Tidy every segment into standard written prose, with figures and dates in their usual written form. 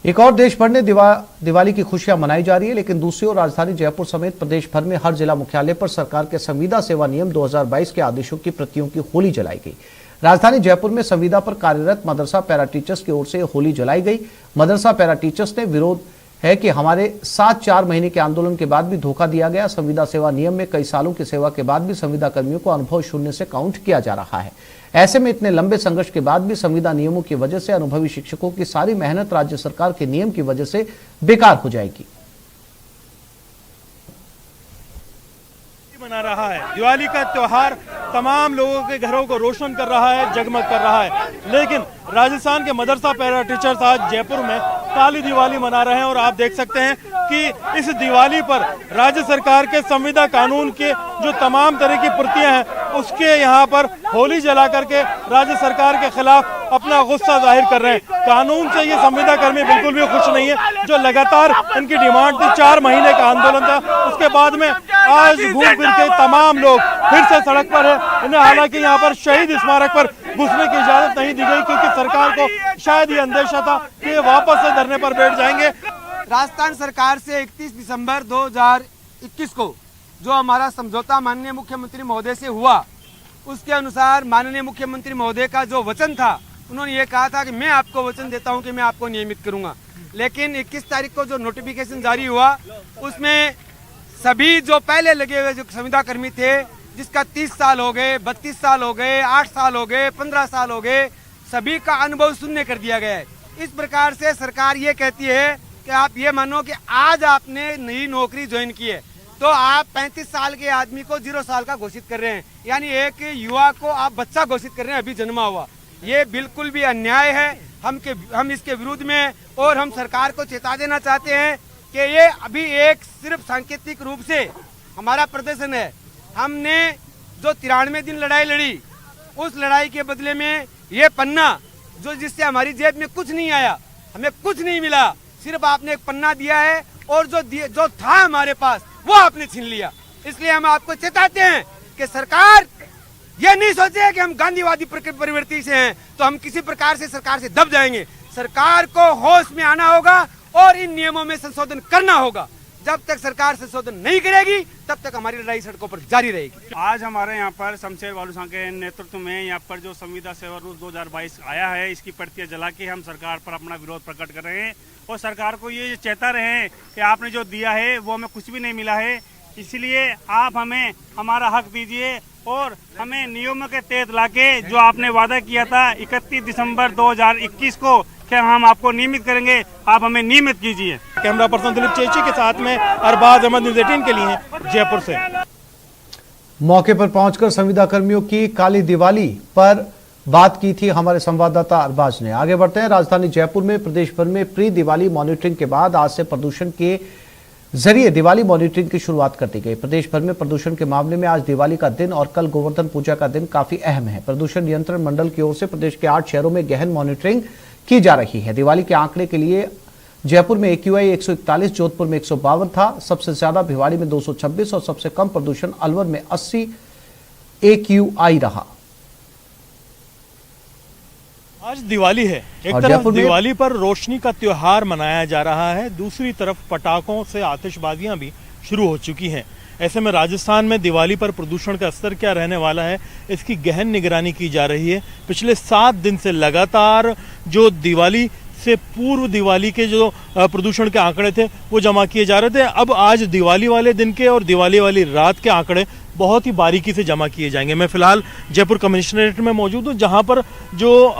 एक और देश भर में दिवाली की खुशियां मनाई जा रही है, लेकिन दूसरी ओर राजधानी जयपुर समेत प्रदेश भर में हर जिला मुख्यालय पर सरकार के संविदा सेवा नियम 2022 के आदेशों की प्रतियों की होली जलाई गई। राजधानी जयपुर में संविदा पर कार्यरत मदरसा पैरा टीचर्स की ओर से होली जलाई गई। मदरसा पैरा टीचर्स ने विरोध है कि हमारे साथ 4 महीने के आंदोलन के बाद भी धोखा दिया गया। संविदा सेवा नियम में कई सालों की सेवा के बाद भी संविदा कर्मियों को अनुभव शून्य से काउंट किया जा रहा है। ऐसे में इतने लंबे संघर्ष के बाद भी संविदा नियमों की वजह से अनुभवी शिक्षकों की सारी मेहनत राज्य सरकार के नियम की वजह से बेकार हो जाएगी। मना रहा है दिवाली का त्योहार, तमाम लोगों के घरों को रोशन कर रहा है, जगमग कर रहा है, लेकिन राजस्थान के मदरसा पैरा टीचर्स आज जयपुर में काली दिवाली मना रहे हैं। और आप देख सकते हैं कि इस दिवाली पर राज्य सरकार के संविदा कानून के जो तमाम तरह की प्रतियां हैं, उसके यहाँ पर होली जला करके राज्य सरकार के खिलाफ अपना गुस्सा जाहिर कर रहे हैं। कानून से ये संविदा कर्मी बिल्कुल भी खुश नहीं है। जो लगातार इनकी डिमांड थी, 4 महीने का आंदोलन था, उसके बाद में आज घूम फिर के तमाम लोग फिर से सड़क पर है। इन्हें हालांकि यहाँ पर शहीद स्मारक पर घुसने की इजाजत नहीं दी गई, क्योंकि सरकार को शायद ये अंदेशा था कि वापस से धरने पर बैठ जाएंगे। राजस्थान सरकार से 31 दिसंबर 2021 को जो हमारा समझौता माननीय मुख्यमंत्री महोदय से हुआ, उसके अनुसार माननीय मुख्यमंत्री महोदय का जो वचन था, उन्होंने ये कहा था कि मैं आपको वचन देता हूं कि मैं आपको नियमित करूंगा। लेकिन 21 तारीख को जो नोटिफिकेशन जारी हुआ, उसमें सभी जो पहले लगे हुए जो संविदा कर्मी थे, जिसका 30 साल हो गए, 32 साल हो गए, 8 साल हो गए, 15 साल हो गए, सभी का अनुभव शून्य कर दिया गया है। इस प्रकार से सरकार ये कहती है कि आप ये मानो कि आज आपने नई नौकरी ज्वाइन की है तो आप 35 साल के आदमी को 0 साल का घोषित कर रहे हैं, यानी एक युवा को आप बच्चा घोषित कर रहे हैं, अभी जन्मा हुआ। ये बिल्कुल भी अन्याय है। हम इसके विरुद्ध में और हम सरकार को चेता देना चाहते हैं कि ये अभी एक सिर्फ सांकेतिक रूप से हमारा प्रदर्शन है। हमने जो 93 दिन लड़ाई लड़ी, उस लड़ाई के बदले में ये पन्ना जो जिससे हमारी जेब में कुछ नहीं आया, हमें कुछ नहीं मिला, सिर्फ आपने एक पन्ना दिया है और जो था हमारे पास वो आपने छीन लिया। इसलिए हम आपको चेताते हैं कि सरकार ये नहीं सोचे कि हम गांधीवादी प्रवृत्ति से हैं तो हम किसी प्रकार से सरकार से दब जाएंगे। सरकार को होश में आना होगा और इन नियमों में संशोधन करना होगा। जब तक सरकार संशोधन नहीं करेगी तब तक हमारी लड़ाई सड़कों पर जारी रहेगी। आज हमारे यहाँ पर शमशेर वालूसां के नेतृत्व में यहाँ पर जो संविदा सेवा रूल 2022 आया है, इसकी प्रतियां जला के हम सरकार पर अपना विरोध प्रकट कर रहे हैं और सरकार को ये चेता रहे हैं कि आपने जो दिया है वो हमें कुछ भी नहीं मिला है, इसलिए आप हमें हमारा हक दीजिए और हमें नियमों के तहत लाके जो आपने वादा किया था 31 दिसंबर 2021 को कि हम आपको नियमित करेंगे, आप हमें नियमित कीजिए। कैमरा पर्सन दिलीप चेची के साथ में अरबाज अहमद, न्यूज़ 18 के लिए जयपुर से। मौके पर पहुंचकर संविदा कर्मियों की काली दिवाली पर बात की थी हमारे संवाददाता अरबाज ने। आगे बढ़ते हैं। राजधानी जयपुर में प्रदेश भर में प्री दिवाली मॉनिटरिंग के बाद आज से प्रदूषण के जरिए दिवाली मॉनिटरिंग की शुरुआत कर दी गई। प्रदेश भर में प्रदूषण के मामले में आज दिवाली का दिन और कल गोवर्धन पूजा का दिन काफी अहम है। प्रदूषण नियंत्रण मंडल की ओर से प्रदेश के 8 शहरों में गहन मॉनिटरिंग की जा रही है। दिवाली के आंकड़े के लिए जयपुर में AQI 141, जोधपुर में 152 था, सबसे ज्यादा भिवाड़ी में 226 और सबसे कम प्रदूषण अलवर में 80 AQI रहा। आज दिवाली है, एक तरफ दिवाली पर रोशनी का त्योहार मनाया जा रहा है, दूसरी तरफ पटाखों से आतिशबाजियां भी शुरू हो चुकी हैं। ऐसे में राजस्थान में दिवाली पर प्रदूषण का स्तर क्या रहने वाला है, इसकी गहन निगरानी की जा रही है। पिछले 7 दिन से लगातार जो दिवाली से पूर्व दिवाली के जो प्रदूषण के आंकड़े थे वो जमा किए जा रहे थे। अब आज दिवाली वाले दिन के और दिवाली वाली रात के आंकड़े बहुत ही बारीकी से जमा किए जाएंगे। मैं फिलहाल जयपुर कमिश्नरेट में मौजूद हूँ, जहां पर जो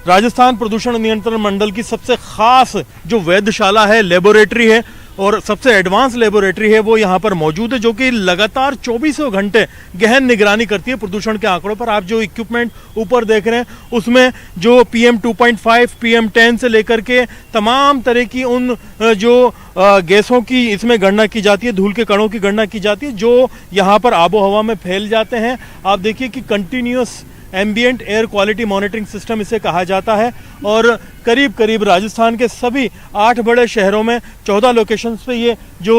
राजस्थान प्रदूषण नियंत्रण मंडल की सबसे खास जो वैधशाला है, लेबोरेटरी है और सबसे एडवांस लेबोरेटरी है, वो यहाँ पर मौजूद है, जो कि लगातार 24 घंटे गहन निगरानी करती है प्रदूषण के आंकड़ों पर। आप जो इक्विपमेंट ऊपर देख रहे हैं उसमें जो PM 2.5, PM 10 से लेकर के तमाम तरह की उन जो गैसों की इसमें गणना की जाती है, धूल के कणों की गणना की जाती है जो यहाँ पर आबो हवा में फैल जाते हैं। आप देखिए कि continuous ambient air quality monitoring system इसे कहा जाता है और करीब करीब राजस्थान के सभी 8 बड़े शहरों में 14 लोकेशंस पे ये जो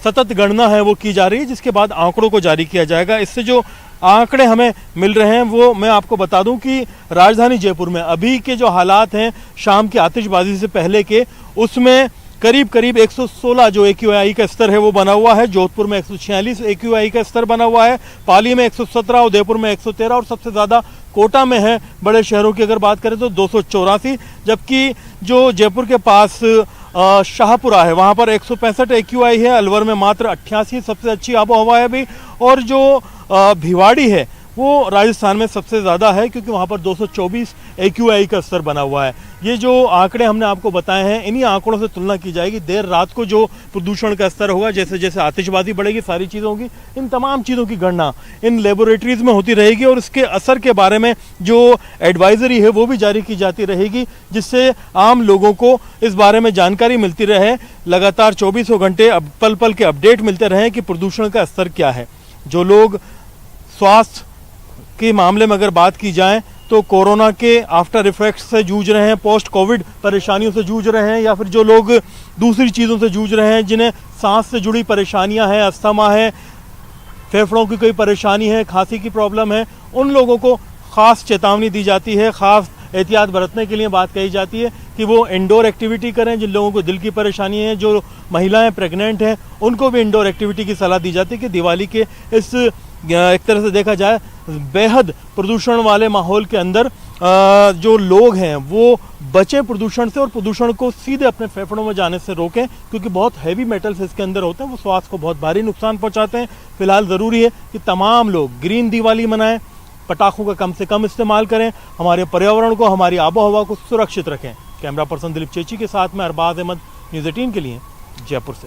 सतत गणना है वो की जा रही है, जिसके बाद आंकड़ों को जारी किया जाएगा। इससे जो आंकड़े हमें मिल रहे हैं वो मैं आपको बता दूं कि राजधानी जयपुर में अभी के जो हालात हैं शाम की आतिशबाजी से पहले के, उसमें करीब करीब 116 जो AQI का स्तर है वो बना हुआ है। जोधपुर में 146 AQI का स्तर बना हुआ है, पाली में 117, उदयपुर में 113 और सबसे ज़्यादा कोटा में है। बड़े शहरों की अगर बात करें तो 284, जबकि जो जयपुर के पास शाहपुरा है वहाँ पर 165 AQI है, अलवर में मात्र 88, सबसे अच्छी आबो हवा है अभी। और जो भिवाड़ी है वो राजस्थान में सबसे ज़्यादा है क्योंकि वहाँ पर 224 AQI का स्तर बना हुआ है। ये जो आंकड़े हमने आपको बताए हैं इन्हीं आंकड़ों से तुलना की जाएगी। देर रात को जो प्रदूषण का स्तर होगा, जैसे जैसे आतिशबाजी बढ़ेगी, सारी चीज़ों की, इन तमाम चीज़ों की गणना इन लेबोरेटरीज में होती रहेगी और इसके असर के बारे में जो एडवाइजरी है वो भी जारी की जाती रहेगी, जिससे आम लोगों को इस बारे में जानकारी मिलती रहे। लगातार 24 घंटे पल पल के अपडेट मिलते रहें कि प्रदूषण का स्तर क्या है। जो लोग स्वास्थ्य के मामले में अगर बात की जाए तो कोरोना के आफ्टर इफेक्ट्स से जूझ रहे हैं, पोस्ट कोविड परेशानियों से जूझ रहे हैं, या फिर जो लोग दूसरी चीज़ों से जूझ रहे हैं, जिन्हें सांस से जुड़ी परेशानियां हैं, अस्थमा है, फेफड़ों की कोई परेशानी है, खांसी की प्रॉब्लम है, उन लोगों को खास चेतावनी दी जाती है, खास एहतियात बरतने के लिए बात कही जाती है कि वो इंडोर एक्टिविटी करें। जिन लोगों को दिल की परेशानी है, जो महिलाएं प्रेग्नेंट हैं, उनको भी इंडोर एक्टिविटी की सलाह दी जाती है कि दिवाली के इस एक तरह से देखा जाए बेहद प्रदूषण वाले माहौल के अंदर जो लोग हैं वो बचें प्रदूषण से और प्रदूषण को सीधे अपने फेफड़ों में जाने से रोकें, क्योंकि बहुत हैवी मेटल्स इसके अंदर होते हैं, वो स्वास्थ्य को बहुत भारी नुकसान पहुंचाते हैं। फिलहाल ज़रूरी है कि तमाम लोग ग्रीन दिवाली मनाएं, पटाखों का कम से कम इस्तेमाल करें, हमारे पर्यावरण को, हमारी आबो हवा को सुरक्षित रखें। कैमरा पर्सन दिलीप चेची के साथ में अरबाज अहमद, न्यूज़ 18 के लिए जयपुर से।